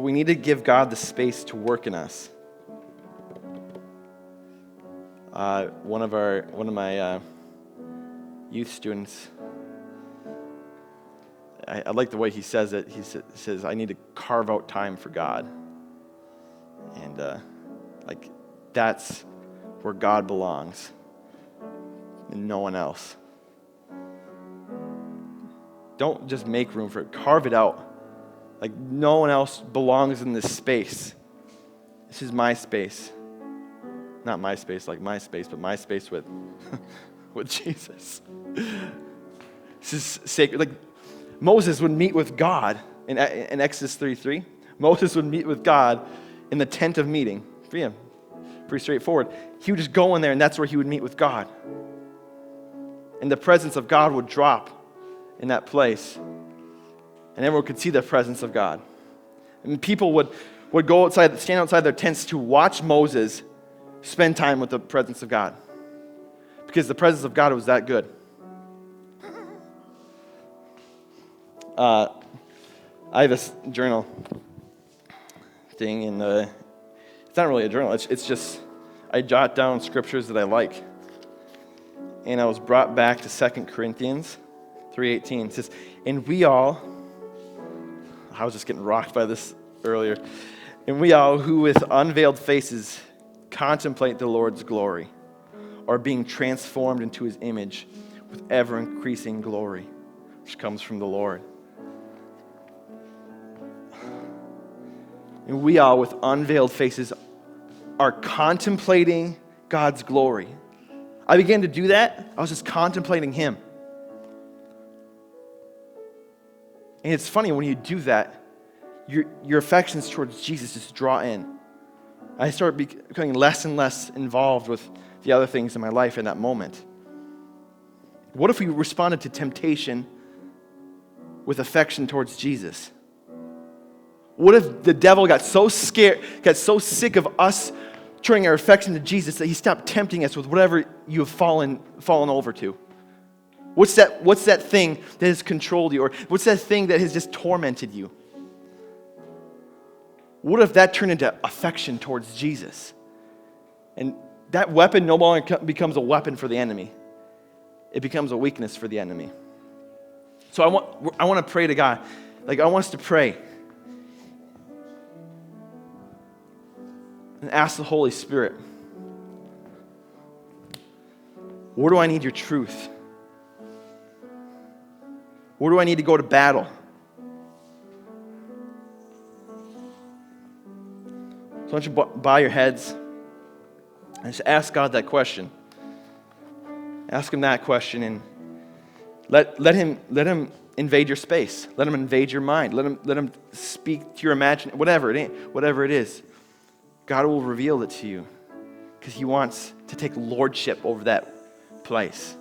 But we need to give God the space to work in us. One of my youth students, I like the way he says it. He says, I need to carve out time for God. And that's where God belongs and no one else. Don't just make room for it. Carve it out. Like no one else belongs in this space. This is my space. Not my space like my space, but my space with Jesus. This is sacred. Like Moses would meet with God in Exodus 3:3. Moses would meet with God in the tent of meeting. Pretty straightforward. He would just go in there, and that's where he would meet with God. And the presence of God would drop in that place. And everyone could see the presence of God. And people would go outside, stand outside their tents to watch Moses spend time with the presence of God. Because the presence of God was that good. I have this journal thing, and it's not really a journal. It's just, I jot down scriptures that I like. And I was brought back to 2 Corinthians 3:18. It says, and we all, I was just getting rocked by this earlier, and we all who with unveiled faces contemplate the Lord's glory are being transformed into his image with ever-increasing glory, which comes from the Lord. And we all with unveiled faces are contemplating God's glory. I began to do that. I was just contemplating him. And it's funny, when you do that, your affections towards Jesus just draw in. I start becoming less and less involved with the other things in my life in that moment. What if we responded to temptation with affection towards Jesus? What if the devil got so scared, got so sick of us turning our affection to Jesus that he stopped tempting us with whatever you have fallen over to? What's that thing that has controlled you? Or what's that thing that has just tormented you? What if that turned into affection towards Jesus? And that weapon no longer becomes a weapon for the enemy. It becomes a weakness for the enemy. So I want to pray to God. Like, I want us to pray and ask the Holy Spirit, where do I need your truth? Where do I need to go to battle? So I want you to bow your heads and just ask God that question. Ask him that question, and let him invade your space. Let him invade your mind. Let him speak to your imagination. Whatever it is, God will reveal it to you because he wants to take lordship over that place.